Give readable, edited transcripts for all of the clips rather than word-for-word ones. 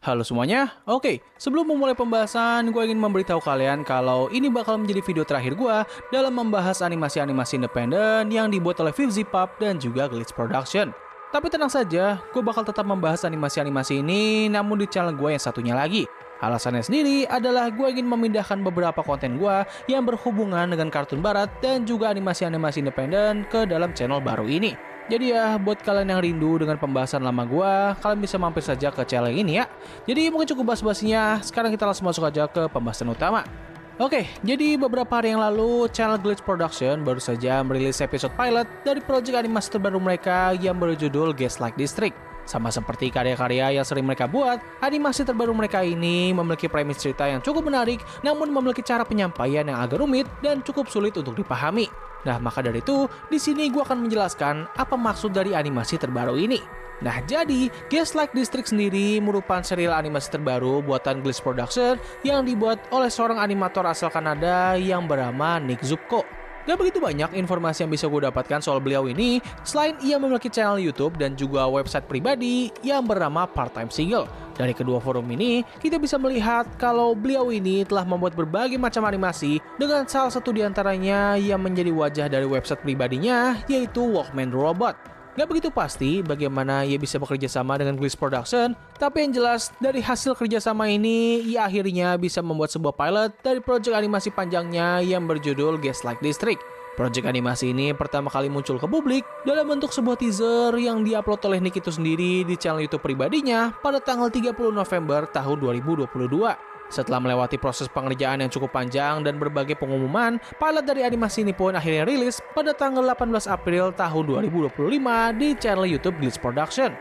Halo semuanya, oke, sebelum memulai pembahasan, gue ingin memberitahu kalian kalau ini bakal menjadi video terakhir gue dalam membahas animasi-animasi independen yang dibuat oleh Fifzy Pub dan juga Glitch Production. Tapi tenang saja, gue bakal tetap membahas animasi-animasi ini, namun di channel gue yang satunya lagi. Alasannya sendiri adalah gue ingin memindahkan beberapa konten gue yang berhubungan dengan kartun barat dan juga animasi-animasi independen ke dalam channel baru ini. Jadi ya, buat kalian yang rindu dengan pembahasan lama gua, kalian bisa mampir saja ke channel ini ya. Jadi mungkin cukup basa-basinya, sekarang kita langsung masuk aja ke pembahasan utama. Oke, jadi beberapa hari yang lalu, channel Glitch Production baru saja merilis episode pilot dari project animasi terbaru mereka yang berjudul Gaslight District. Sama seperti karya-karya yang sering mereka buat, animasi terbaru mereka ini memiliki premis cerita yang cukup menarik, namun memiliki cara penyampaian yang agak rumit dan cukup sulit untuk dipahami. Nah, maka dari itu, di sini gue akan menjelaskan apa maksud dari animasi terbaru ini. Nah, jadi, Gaslight District sendiri merupakan serial animasi terbaru buatan Glitch Production yang dibuat oleh seorang animator asal Kanada yang bernama Nick Zubko. Gak begitu banyak informasi yang bisa gue dapatkan soal beliau ini, selain ia memiliki channel YouTube dan juga website pribadi yang bernama Part-Time Single. Dari kedua forum ini, kita bisa melihat kalau beliau ini telah membuat berbagai macam animasi dengan salah satu diantaranya yang menjadi wajah dari website pribadinya, yaitu Walkman the Robot. Gak begitu pasti bagaimana ia bisa bekerja sama dengan Glitch Production, tapi yang jelas dari hasil kerjasama ini, ia akhirnya bisa membuat sebuah pilot dari proyek animasi panjangnya yang berjudul Gaslight District. Proyek animasi ini pertama kali muncul ke publik dalam bentuk sebuah teaser yang diupload oleh Nick itu sendiri di channel YouTube pribadinya pada tanggal 30 November tahun 2022. Setelah melewati proses pengerjaan yang cukup panjang dan berbagai pengumuman, pilot dari animasi ini pun akhirnya rilis pada tanggal 18 April tahun 2025 di channel YouTube Glitch Production.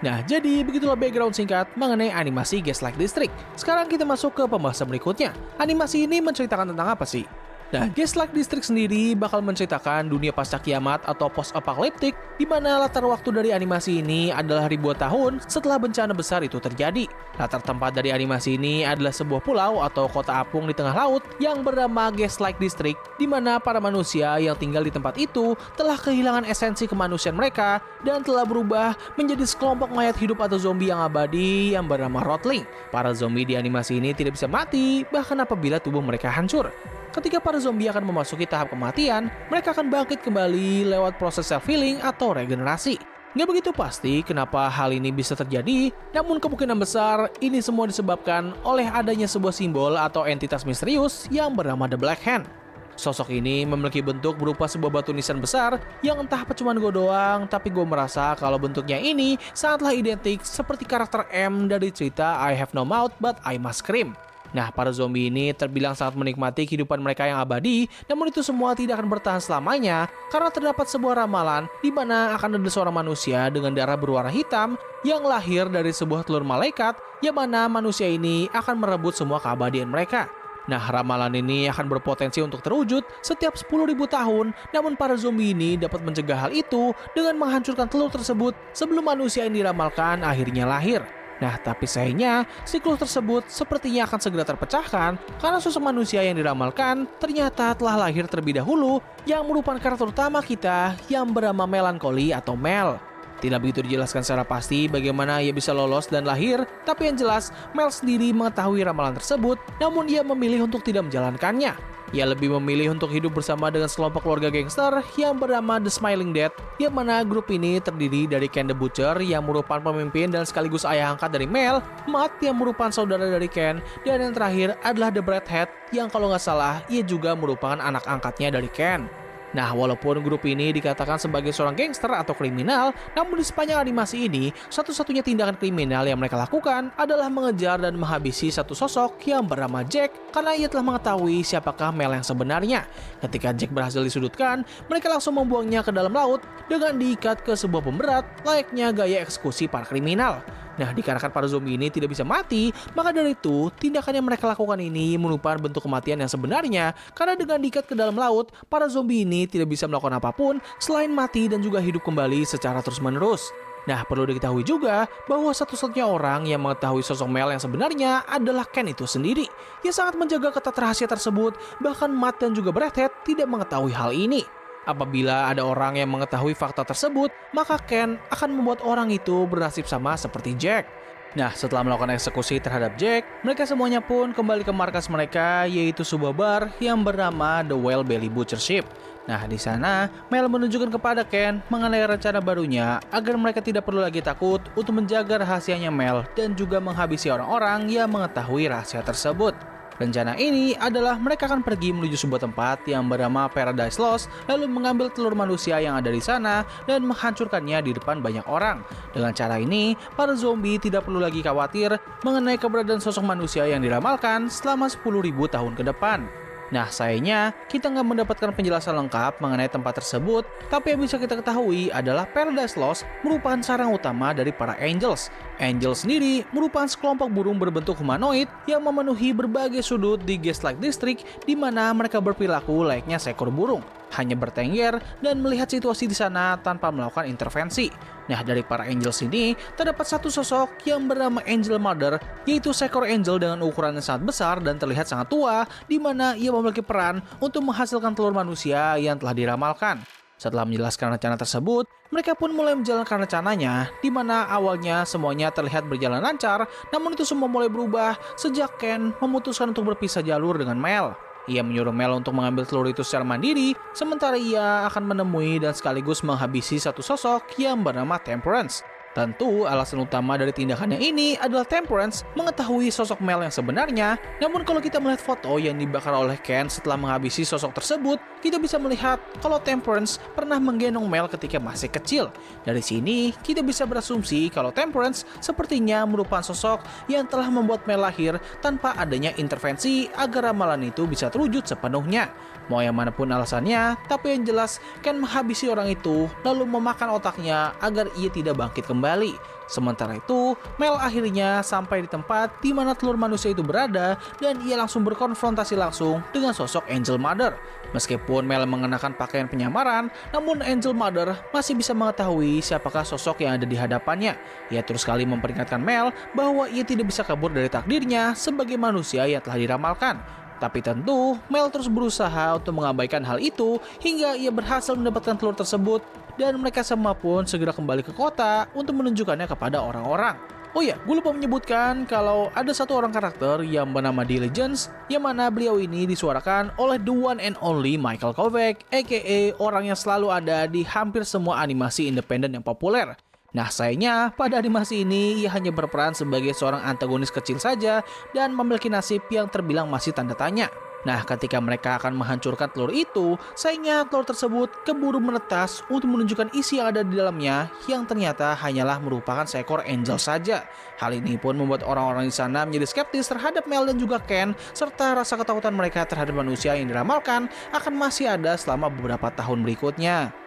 Nah, jadi begitulah background singkat mengenai animasi Gaslight District. Sekarang kita masuk ke pembahasan berikutnya. Animasi ini menceritakan tentang apa sih? Nah, Gaslight District sendiri bakal menceritakan dunia pasca kiamat atau post-apokaliptik, di mana latar waktu dari animasi ini adalah ribuan tahun setelah bencana besar itu terjadi. Latar tempat dari animasi ini adalah sebuah pulau atau kota apung di tengah laut yang bernama Gaslight District, di mana para manusia yang tinggal di tempat itu telah kehilangan esensi kemanusiaan mereka dan telah berubah menjadi sekelompok mayat hidup atau zombie yang abadi yang bernama Rotling. Para zombie di animasi ini tidak bisa mati, bahkan apabila tubuh mereka hancur. Ketika para zombie akan memasuki tahap kematian, mereka akan bangkit kembali lewat proses self-healing atau regenerasi. Nggak begitu pasti kenapa hal ini bisa terjadi, namun kemungkinan besar ini semua disebabkan oleh adanya sebuah simbol atau entitas misterius yang bernama The Black Hand. Sosok ini memiliki bentuk berupa sebuah batu nisan besar yang entah apa cuman gue doang, tapi gue merasa kalau bentuknya ini sangatlah identik seperti karakter M dari cerita I Have No Mouth But I Must Scream. Nah, para zombie ini terbilang sangat menikmati kehidupan mereka yang abadi, namun itu semua tidak akan bertahan selamanya karena terdapat sebuah ramalan di mana akan ada seorang manusia dengan darah berwarna hitam yang lahir dari sebuah telur malaikat yang mana manusia ini akan merebut semua keabadian mereka. Nah, ramalan ini akan berpotensi untuk terwujud setiap 10.000 tahun, namun para zombie ini dapat mencegah hal itu dengan menghancurkan telur tersebut sebelum manusia yang diramalkan akhirnya lahir. Nah, tapi sayangnya, siklus tersebut sepertinya akan segera terpecahkan karena sosok manusia yang diramalkan ternyata telah lahir terlebih dahulu yang merupakan karakter utama kita yang bernama Melancholy atau Mel. Tidak begitu dijelaskan secara pasti bagaimana ia bisa lolos dan lahir, tapi yang jelas Mel sendiri mengetahui ramalan tersebut, namun ia memilih untuk tidak menjalankannya. Ia lebih memilih untuk hidup bersama dengan sekelompok keluarga gangster yang bernama The Smiling Dead, yang mana grup ini terdiri dari Ken the Butcher yang merupakan pemimpin dan sekaligus ayah angkat dari Mel, Matt yang merupakan saudara dari Ken, dan yang terakhir adalah The Breadhead yang kalau nggak salah ia juga merupakan anak angkatnya dari Ken. Nah, walaupun grup ini dikatakan sebagai seorang gangster atau kriminal, namun di sepanjang animasi ini, satu-satunya tindakan kriminal yang mereka lakukan adalah mengejar dan menghabisi satu sosok yang bernama Jack karena ia telah mengetahui siapakah Mel yang sebenarnya. Ketika Jack berhasil disudutkan, mereka langsung membuangnya ke dalam laut dengan diikat ke sebuah pemberat layaknya gaya eksekusi para kriminal. Nah, dikarenakan para zombie ini tidak bisa mati, maka dari itu, tindakan yang mereka lakukan ini merupakan bentuk kematian yang sebenarnya, karena dengan diikat ke dalam laut, para zombie ini tidak bisa melakukan apapun selain mati dan juga hidup kembali secara terus-menerus. Nah, perlu diketahui juga bahwa satu-satunya orang yang mengetahui sosok Mel yang sebenarnya adalah Ken itu sendiri. Ia sangat menjaga ketat rahasia tersebut, bahkan Matt dan juga Breadhead tidak mengetahui hal ini. Apabila ada orang yang mengetahui fakta tersebut, maka Ken akan membuat orang itu bernasib sama seperti Jack. Nah, setelah melakukan eksekusi terhadap Jack, mereka semuanya pun kembali ke markas mereka, yaitu sebuah bar yang bernama The Whale Belly Butcher Ship. Nah, di sana Mel menunjukkan kepada Ken mengenai rencana barunya agar mereka tidak perlu lagi takut untuk menjaga rahasianya Mel dan juga menghabisi orang-orang yang mengetahui rahasia tersebut. Rencana ini adalah mereka akan pergi menuju sebuah tempat yang bernama Paradise Lost, lalu mengambil telur manusia yang ada di sana dan menghancurkannya di depan banyak orang. Dengan cara ini, para zombie tidak perlu lagi khawatir mengenai keberadaan sosok manusia yang diramalkan selama 10.000 tahun ke depan. Nah, sayangnya kita nggak mendapatkan penjelasan lengkap mengenai tempat tersebut, tapi yang bisa kita ketahui adalah Paradise Lost merupakan sarang utama dari para Angels. Angels sendiri merupakan sekelompok burung berbentuk humanoid yang memenuhi berbagai sudut di Gaslight District, di mana mereka berperilaku layaknya seekor burung, hanya bertengger dan melihat situasi di sana tanpa melakukan intervensi. Nah, dari para Angels ini terdapat satu sosok yang bernama Angel Mother, yaitu seekor angel dengan ukuran yang sangat besar dan terlihat sangat tua, di mana ia memiliki peran untuk menghasilkan telur manusia yang telah diramalkan. Setelah menjelaskan rencana tersebut, mereka pun mulai menjalankan rencananya, di mana awalnya semuanya terlihat berjalan lancar, namun itu semua mulai berubah sejak Ken memutuskan untuk berpisah jalur dengan Mel. Ia menyuruh Mel untuk mengambil telur itu secara mandiri, sementara ia akan menemui dan sekaligus menghabisi satu sosok yang bernama Temperance. Tentu alasan utama dari tindakannya ini adalah Temperance mengetahui sosok Mel yang sebenarnya, namun kalau kita melihat foto yang dibakar oleh Ken setelah menghabisi sosok tersebut, kita bisa melihat kalau Temperance pernah menggendong Mel ketika masih kecil. Dari sini, kita bisa berasumsi kalau Temperance sepertinya merupakan sosok yang telah membuat Mel lahir tanpa adanya intervensi agar ramalan itu bisa terwujud sepenuhnya. Mau yang manapun alasannya, tapi yang jelas Ken menghabisi orang itu lalu memakan otaknya agar ia tidak bangkit kembali. Sementara itu, Mel akhirnya sampai di tempat di mana telur manusia itu berada dan ia langsung berkonfrontasi langsung dengan sosok Angel Mother. Meskipun Mel mengenakan pakaian penyamaran, namun Angel Mother masih bisa mengetahui siapakah sosok yang ada di hadapannya. Ia terus kali memperingatkan Mel bahwa ia tidak bisa kabur dari takdirnya sebagai manusia yang telah diramalkan. Tapi tentu, Mel terus berusaha untuk mengabaikan hal itu hingga ia berhasil mendapatkan telur tersebut dan mereka semua pun segera kembali ke kota untuk menunjukkannya kepada orang-orang. Oh ya, gue lupa menyebutkan kalau ada satu orang karakter yang bernama Diligence, yang mana beliau ini disuarakan oleh the one and only Michael Kovac, aka orang yang selalu ada di hampir semua animasi independen yang populer. Nah, sayangnya pada animasi ini ia hanya berperan sebagai seorang antagonis kecil saja dan memiliki nasib yang terbilang masih tanda tanya. Nah, ketika mereka akan menghancurkan telur itu, sayangnya telur tersebut keburu menetas untuk menunjukkan isi yang ada di dalamnya yang ternyata hanyalah merupakan seekor angel saja. Hal ini pun membuat orang-orang di sana menjadi skeptis terhadap Mel dan juga Ken, serta rasa ketakutan mereka terhadap manusia yang diramalkan akan masih ada selama beberapa tahun berikutnya.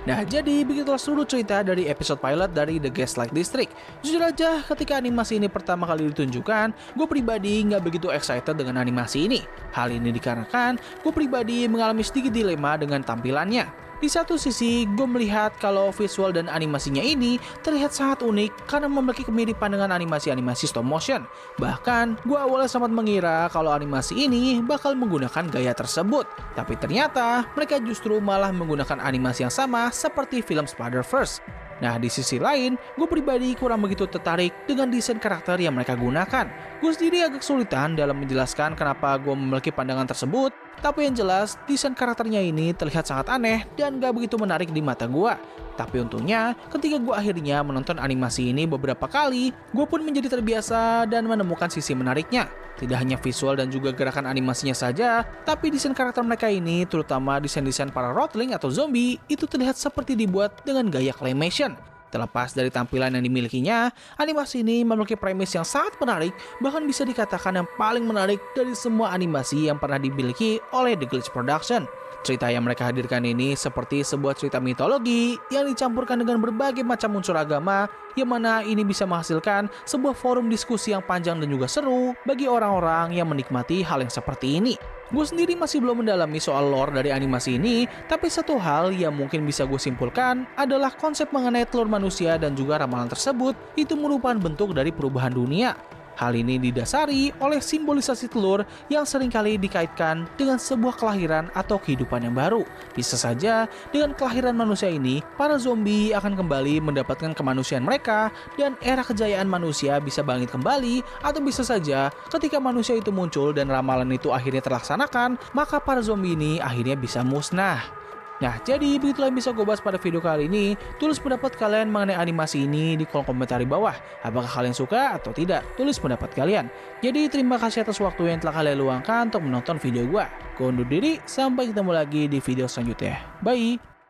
Nah, jadi begitulah seluruh cerita dari episode pilot dari The Gaslight District. Jujur aja, ketika animasi ini pertama kali ditunjukkan, gue pribadi nggak begitu excited dengan animasi ini. Hal ini dikarenakan gue pribadi mengalami sedikit dilema dengan tampilannya. Di satu sisi, gue melihat kalau visual dan animasinya ini terlihat sangat unik karena memiliki kemiripan dengan animasi-animasi stop motion. Bahkan, gue awalnya sempat mengira kalau animasi ini bakal menggunakan gaya tersebut. Tapi ternyata, mereka justru malah menggunakan animasi yang sama seperti film Spider-Verse. Nah, di sisi lain, gue pribadi kurang begitu tertarik dengan desain karakter yang mereka gunakan. Gue sendiri agak kesulitan dalam menjelaskan kenapa gue memiliki pandangan tersebut, tapi yang jelas, desain karakternya ini terlihat sangat aneh dan gak begitu menarik di mata gue. Tapi untungnya, ketika gue akhirnya menonton animasi ini beberapa kali, gue pun menjadi terbiasa dan menemukan sisi menariknya. Tidak hanya visual dan juga gerakan animasinya saja, tapi desain karakter mereka ini, terutama desain-desain para Rotling atau zombie, itu terlihat seperti dibuat dengan gaya claymation. Terlepas dari tampilan yang dimilikinya, animasi ini memiliki premis yang sangat menarik, bahkan bisa dikatakan yang paling menarik dari semua animasi yang pernah dimiliki oleh The Glitch Production. Cerita yang mereka hadirkan ini seperti sebuah cerita mitologi yang dicampurkan dengan berbagai macam unsur agama, yang mana ini bisa menghasilkan sebuah forum diskusi yang panjang dan juga seru bagi orang-orang yang menikmati hal yang seperti ini. Gue sendiri masih belum mendalami soal lore dari animasi ini, tapi satu hal yang mungkin bisa gue simpulkan adalah konsep mengenai telur manusia dan juga ramalan tersebut itu merupakan bentuk dari perubahan dunia. Hal ini didasari oleh simbolisasi telur yang seringkali dikaitkan dengan sebuah kelahiran atau kehidupan yang baru. Bisa saja dengan kelahiran manusia ini, para zombie akan kembali mendapatkan kemanusiaan mereka dan era kejayaan manusia bisa bangkit kembali, atau bisa saja ketika manusia itu muncul dan ramalan itu akhirnya terlaksanakan, maka para zombie ini akhirnya bisa musnah. Nah, jadi begitulah yang bisa gue bahas pada video kali ini. Tulis pendapat kalian mengenai animasi ini di kolom komentar di bawah. Apakah kalian suka atau tidak? Tulis pendapat kalian. Jadi terima kasih atas waktu yang telah kalian luangkan untuk menonton video gue. Gue undur diri, sampai ketemu lagi di video selanjutnya. Bye!